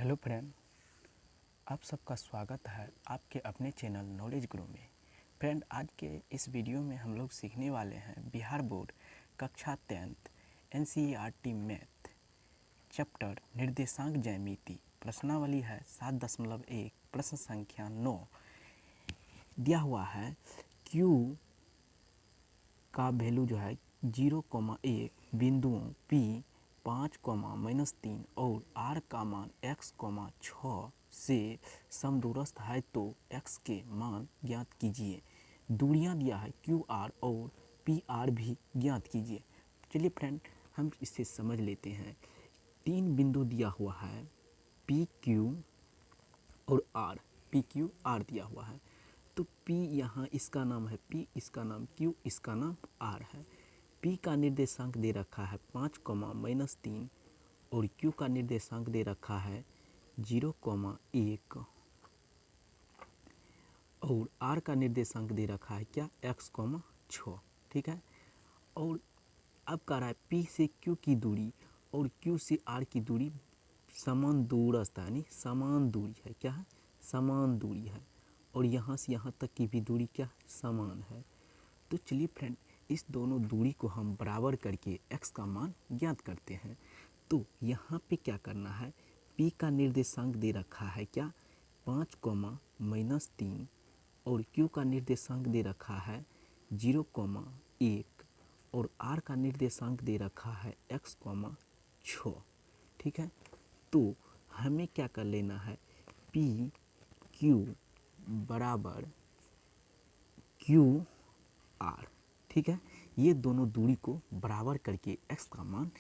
Hello friend, आप सबका स्वागत है आपके अपने चैनल नॉलेज ग्रो में। फ्रेंड, आज के इस वीडियो में हम लोग सीखने वाले हैं बिहार बोर्ड कक्षा 10th NCERT मैथ चैप्टर निर्देशांक ज्यामिति। प्रश्नावली है 7.1, प्रश्न संख्या 9। दिया हुआ है Q का वैल्यू जो है 0,1 बिंदुओं P 5, -3 और R का मान x, 6 से समदूरस्थ है तो x के मान ज्ञात कीजिए। दूरियां दिया है QR और PR भी ज्ञात कीजिए। चलिए फ्रेंड, हम इसे समझ लेते हैं। 3 बिंदु दिया हुआ है PQ और R। PQ R दिया हुआ है तो P यहाँ इसका नाम है P, इसका नाम Q, इसका नाम R है। P का निर्देशांक दे रखा है 5, -3 और Q का निर्देशांक दे रखा है 0,1 और R का निर्देशांक दे रखा है क्या x, 6। ठीक है। और अब कह रहा है P से Q की दूरी और Q से R की दूरी समान दूरस्थ है, यानी समान दूरी है। क्या है? समान दूरी है। और यहाँ से यहाँ तक की भी दूरी क्या समान है। तो चलिए फ्रेंड, इस दोनों दूरी को हम बराबर करके x का मान ज्ञात करते हैं। तो यहाँ पे क्या करना है, P का निर्देशांक दे रखा है क्या 5, -3 और Q का निर्देशांक दे रखा है 0,1 और R का निर्देशांक दे रखा है x, 6। ठीक है। तो हमें क्या कर लेना है, P Q बराबर QR। ठीक है। ये दोनों दूरी को बराबर करके x का मान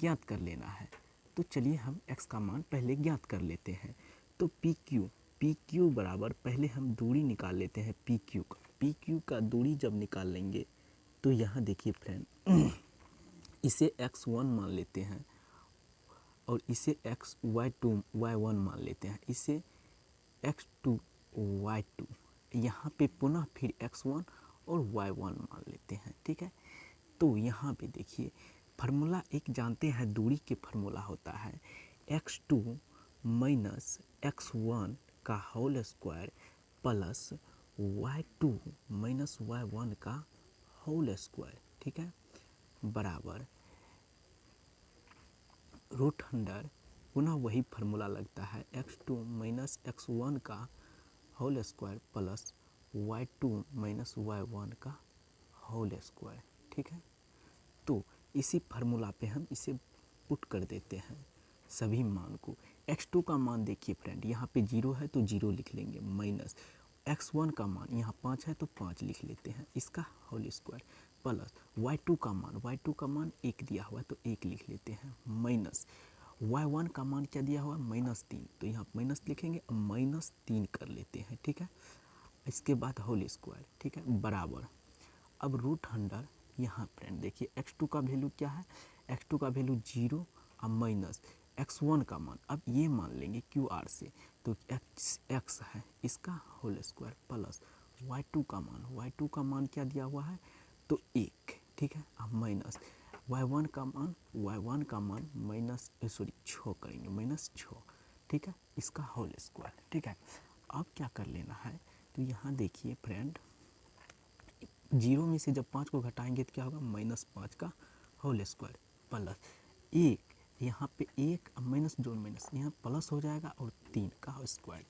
ज्ञात कर लेना है। तो चलिए हम x का मान पहले ज्ञात कर लेते हैं। तो PQ बराबर पहले हम दूरी निकाल लेते हैं PQ का दूरी जब निकाल लेंगे तो यहाँ देखिए फ्रेंड, इसे x1 मान लेते हैं और इसे y1 मान लेते हैं, इसे x2 y2, यहाँ पे पुनः फिर x1 और y1 मान लेते हैं। ठीक है। तो यहाँ पे देखिए फार्मूला एक जानते हैं, दूरी के फार्मूला होता है x2 - x1 का whole square plus y2 - y1 का होल स्क्वायर। ठीक है। बराबर रूट अंडर, पुनः वही फार्मूला लगता है x2 - x1 का whole square plus y2 - y1 का होल स्क्वायर। ठीक है। तो इसी फार्मूला पे हम इसे पुट कर देते हैं सभी मान को। x2 का मान देखिए फ्रेंड, यहाँ पे 0 है तो 0 लिख लेंगे, माइनस x1 का मान यहाँ 5 है तो 5 लिख लेते हैं, इसका होल स्क्वायर प्लस y2 का मान 1 दिया हुआ है तो 1 लिख लेते हैं, माइनस y1 का मान क्या दिया हुआ है -3, तो यहाँ माइनस लिखेंगे, -3 कर लेते हैं। ठीक है। इसके बाद होल स्क्वायर। ठीक है। बराबर अब रूट अंडर, यहाँ फ्रेंड देखिए x2 का वैल्यू क्या है, x2 का वैल्यू 0 और माइनस x1 का मान, अब ये मान लेंगे QR से तो x है, इसका होल स्क्वायर प्लस y2 का मान क्या दिया हुआ है तो 1। ठीक है। अब माइनस y1 का मान माइनस 6 करेंगे, -6। ठीक है। इसका होल स्क्वायर। ठीक है। अब क्या कर लेना है, तो यहाँ देखिए फ्रेंड, 0 में से जब 5 को घटाएंगे तो क्या होगा, -5 का होल स्क्वायर प्लस 1, यहाँ पे 1 माइनस जोड़ माइनस यहाँ प्लस हो जाएगा और 3 का स्क्वायर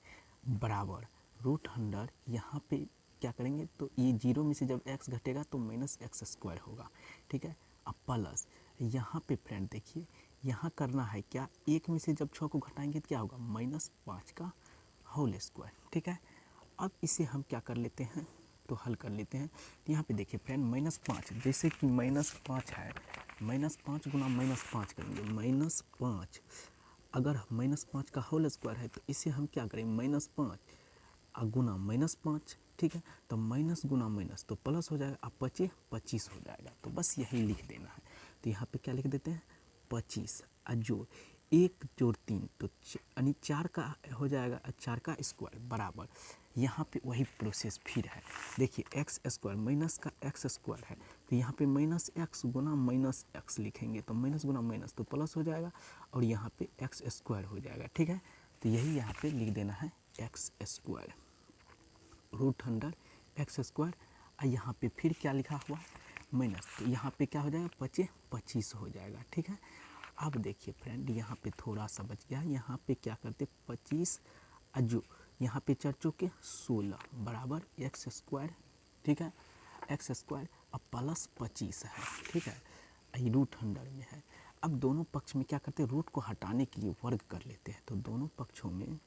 बराबर रूट अंडर, यहाँ पे क्या करेंगे तो ये 0 में से जब x घटेगा तो -x² होगा। ठीक है। अब प्लस यहाँ पे फ्रेंड देखिए, यहाँ करना है क्या, 1 में से जब 6 को घटाएंगे तो क्या होगा, -5 का होल स्क्वायर। ठीक है। अब इसे हम क्या कर लेते हैं तो हल कर लेते हैं। तो यहाँ पे देखिए फ्रेंड -5, जैसे कि -5 है, -5 गुना -5 करेंगे, -5 अगर -5 का होल स्क्वायर है तो इसे हम क्या करें, -5 गुना -5। ठीक है। तो माइनस गुना माइनस तो प्लस हो जाएगा, अब 25 हो जाएगा, तो बस यही लिख देना है। तो यहाँ पे क्या लिख देते हैं 25 जोड़ 1 जोड़ 3 तो यानी 4 का हो जाएगा, 4 का स्क्वायर बराबर, यहाँ पे वही प्रोसेस फिर है। देखिए x² माइनस का x² है तो यहाँ पे -x गुना -x लिखेंगे, तो माइनस गुना माइनस तो प्लस हो जाएगा और यहाँ पे x² हो जाएगा। ठीक है। तो यही यहाँ पे लिख देना है X square root under X square. और यहाँ पे फिर क्या लिखा हुआ माइनस, तो यहाँ पे क्या हो जाएगा 25 हो जाएगा, ठीक है। अब देखिए फ्रेंड यहाँ पे थोड़ा सा बच गया, यहाँ पे क्या करते 25 जो यहाँ पे 4 चौके 16 बराबर एक्स स्क्वायर, ठीक है, एक्स स्क्वायर अब प्लस 25 है, ठीक है, ये रूट अंडर में है। अब दोनों पक्ष में क्या करते हैं, रूट को हटाने के लिए वर्ग कर लेते हैं। तो दोनों पक्षों में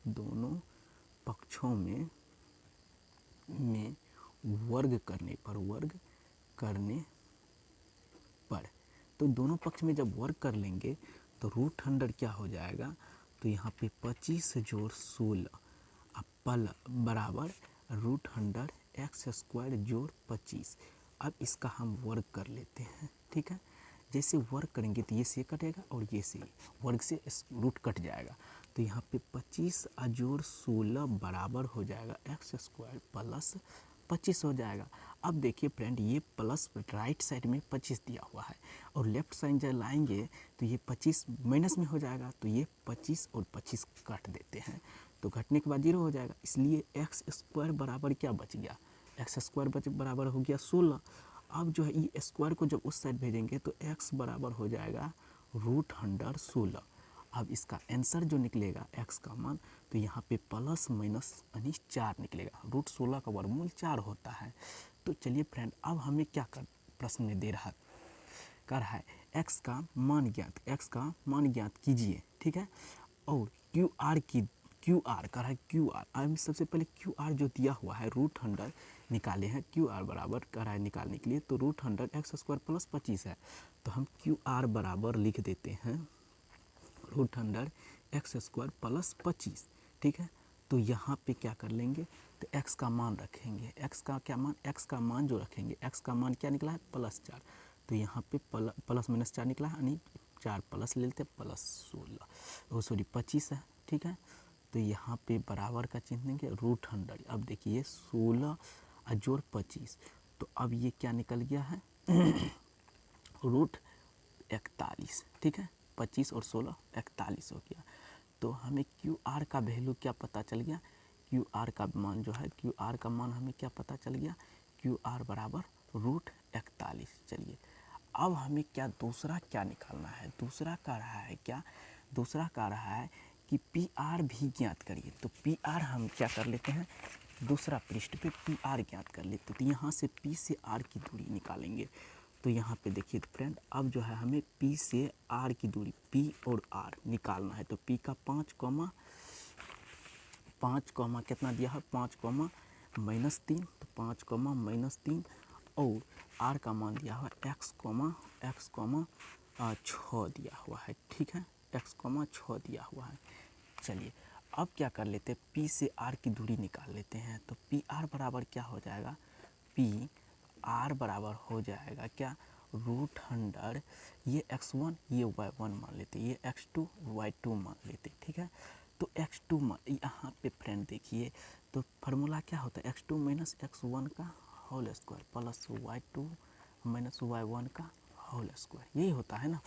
वर्ग करने पर तो दोनों पक्ष में जब वर्ग कर लेंगे तो रूट अंडर क्या हो जाएगा, तो यहाँ पे 25 जोड़ 16 पल बराबर रूट अंडर एक्स स्क्वायर जोड़ 25। अब इसका हम वर्ग कर लेते हैं, ठीक है। जैसे वर्ग करेंगे तो ये से कटेगा और ये से वर्ग से रूट कट जाएगा। तो यहाँ पे 25 जोड़ 16 बराबर हो जाएगा एक्स स्क्वायर प्लस 25 हो जाएगा। अब देखिए फ्रेंड ये प्लस राइट साइड में 25 दिया हुआ है और लेफ्ट साइड जब लाएंगे तो ये 25 माइनस में हो जाएगा। तो ये 25 और 25 काट देते हैं तो घटने के बाद 0 हो जाएगा। इसलिए एक्स स्क्वायर बराबर क्या बच गया, एक्स स्क्वायर बराबर हो गया 16। अब जो है ये स्क्वायर को जब उस साइड भेजेंगे तो x बराबर हो जाएगा रूट अंडर 16। अब इसका आंसर जो निकलेगा x का मान, तो यहाँ पे प्लस माइनस यानी 4 निकलेगा। रूट 16 का वर्गमूल 4 होता है। तो चलिए फ्रेंड अब हमें क्या कर प्रश्न में दे रहा है x का मान ज्ञात कीजिए, ठीक है। और क्यू आर कर है क्यू आर। अब सबसे पहले क्यू आर जो दिया हुआ है रूट अंडर निकाले हैं, क्यू आर बराबर कर है निकालने के लिए तो root under X square plus 25 है। तो हम क्यू आर बराबर लिख देते हैं root under X square plus 25, ठीक है। तो यहाँ पे क्या कर लेंगे, तो x का मान रखेंगे, x का क्या मान, x का मान जो रखेंगे, x का मान क्या निकला है +4। तो यहाँ पे प्लस माइनस 4 निकला है यानी 4 प्लस ले लेते प्लस 25 है, ठीक है। तो यहाँ पे बराबर का चिन्ह देंगे रूट अंडर। अब देखिए 16 जोड़ 25, तो अब ये क्या निकल गया है रूट 41, ठीक है। 25 और 16 41 हो गया। तो हमें क्यू आर का वैल्यू क्या पता चल गया, क्यू आर का मान जो है, क्यू आर का मान हमें क्या पता चल गया, क्यू आर बराबर रूट 41। चलिए अब हमें क्या दूसरा क्या निकालना है, दूसरा कह रहा है क्या, दूसरा कह रहा है कि पी आर भी ज्ञात करिए। तो पी आर हम क्या कर लेते हैं, दूसरा पृष्ठ पे पी आर ज्ञात कर लेते। तो यहाँ से पी से आर की दूरी निकालेंगे। तो यहाँ पे देखिए फ्रेंड अब जो है हमें पी से आर की दूरी पी और आर निकालना है। तो पी का 5 कॉमा कितना दिया है 5 कॉमा -3, तो 5 कॉमा -3 और आर का मान दिया हुआ x कॉमा 6 दिया हुआ है, ठीक है, x कॉमा 6 दिया हुआ है। चलिए अब क्या कर लेते हैं, P से R की दूरी निकाल लेते हैं। तो पी आर बराबर क्या हो जाएगा, पी आर बराबर हो जाएगा क्या रूट अंडर ये x1 ये y1 मान लेते, ये x2 y2 मान लेते, ठीक है। तो x2 यहाँ पे फ्रेंड देखिए तो फार्मूला क्या होता है x2 माइनस x1 का whole square plus y2 minus y1 का होल स्क्वायर, यही होता है ना।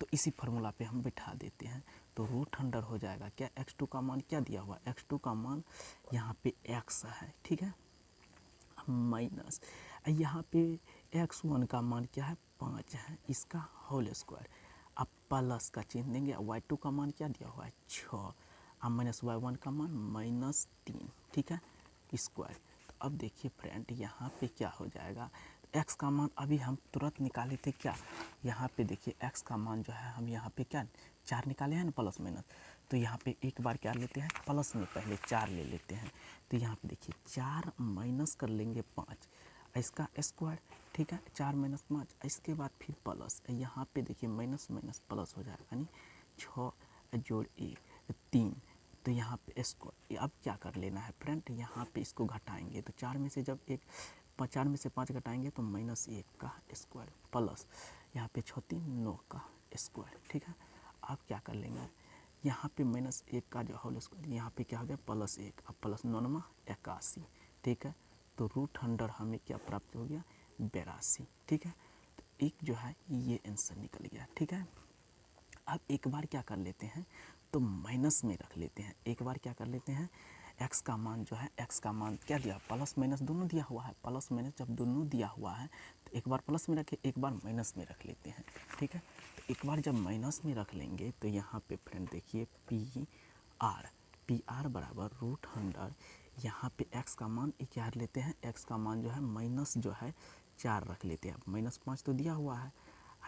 तो इसी फार्मूला पे हम बिठा देते हैं। तो रूट अंडर हो जाएगा क्या x2 का मान क्या दिया हुआ, x2 का मान यहाँ पे x है, ठीक है, माइनस यहाँ पे x1 का मान क्या है 5 है, इसका होल स्क्वायर। अब प्लस का चिन्ह देंगे, y2 का मान क्या दिया हुआ है 6, अब माइनस y1 का मान -3, ठीक है, स्क्वायर। तो अब देखिए फ्रेंड यहाँ पे क्या हो जाएगा, x का मान अभी हम तुरंत निकाले थे क्या, यहाँ पे देखिए x का मान जो है हम यहाँ पे क्या 4 निकाले हैं ना प्लस माइनस। तो यहाँ पे एक बार क्या लेते हैं प्लस में पहले 4 ले लेते हैं। तो यहाँ पे देखिए 4 माइनस कर लेंगे 5 इसका स्क्वायर, ठीक है, 4 माइनस 5 इसके बाद फिर प्लस, यहाँ पे देखिए माइनस माइनस प्लस हो जाएगा यानी 6 जोड़ 1 3। तो यहाँ पे स्क्वायर, अब क्या कर लेना है फ्रेंड, यहाँ पे इसको घटाएंगे। तो 4 में से जब 4 में से 5 घटाएंगे तो -1 का स्क्वायर प्लस यहाँ पे 6 3 9 का स्क्वायर, ठीक है। अब क्या कर लेंगे, यहाँ पे -1 का जो होल स्क्वायर, यहाँ पे क्या हो गया +1, अब प्लस 9 81, ठीक है। तो रूट अंडर हमें क्या प्राप्त हो गया 82, ठीक है। तो एक जो है ये आंसर निकल गया, ठीक है। अब एक बार क्या कर लेते हैं तो माइनस में रख लेते हैं, एक बार क्या कर लेते हैं, x का मान जो है, x का मान क्या दिया, प्लस माइनस दोनों दिया हुआ है, प्लस माइनस जब दोनों दिया हुआ है तो एक बार प्लस में रखे, एक बार माइनस में रख लेते हैं, ठीक है। तो एक बार जब माइनस में रख लेंगे तो यहाँ पे फ्रेंड देखिए पी आर बराबर √100, यहाँ पे x का मान क्या लेते हैं, x का मान जो है माइनस जो है 4 रख लेते हैं, -5 तो दिया हुआ है,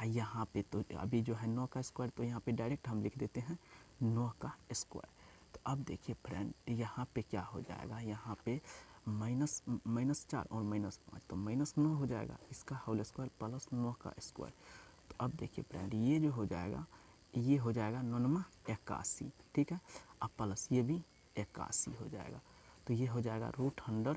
यहाँ पे तो अभी जो है 9 का स्क्वायर, तो यहाँ पे डायरेक्ट हम लिख देते हैं 9 का स्क्वायर। तो अब देखिए फ्रेंड यहाँ पे क्या हो जाएगा, यहाँ पे -4 और -5 तो -9 हो जाएगा, इसका होल स्क्वायर प्लस 9 का स्क्वायर। तो अब देखिए फ्रेंड ये जो हो जाएगा, ये हो जाएगा 9 81, ठीक है, अब प्लस ये भी 81 हो जाएगा, तो ये हो जाएगा √100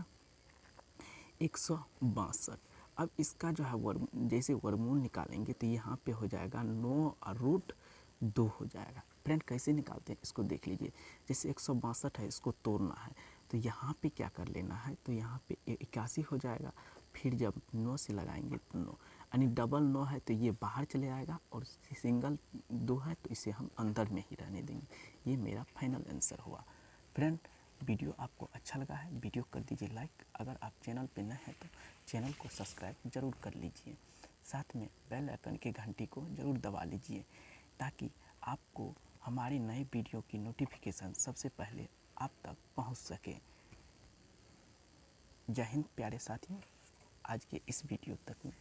162। अब इसका जो है जैसे वर्गमूल निकालेंगे तो यहाँ पे हो जाएगा 9√2 हो जाएगा। फ्रेंड कैसे निकालते हैं इसको देख लीजिए, जैसे 162 है, इसको तोड़ना है तो यहाँ पे क्या कर लेना है, तो यहाँ पे 81 हो जाएगा, फिर जब 9 से लगाएंगे तो 9 यानी डबल 9 है तो ये बाहर चले आएगा, और सिंगल 2 है तो इसे हम अंदर में ही रहने देंगे। ये मेरा फाइनल आंसर हुआ। फ्रेंड वीडियो आपको अच्छा लगा है, वीडियो कर दीजिए लाइक, अगर आप चैनल पे नए हैं तो चैनल को सब्सक्राइब ज़रूर कर लीजिए, साथ में बेल आइकन की घंटी को ज़रूर दबा लीजिए ताकि आपको हमारी नई वीडियो की नोटिफिकेशन सबसे पहले आप तक पहुंच सके। जय हिंद प्यारे साथियों, आज के इस वीडियो तक में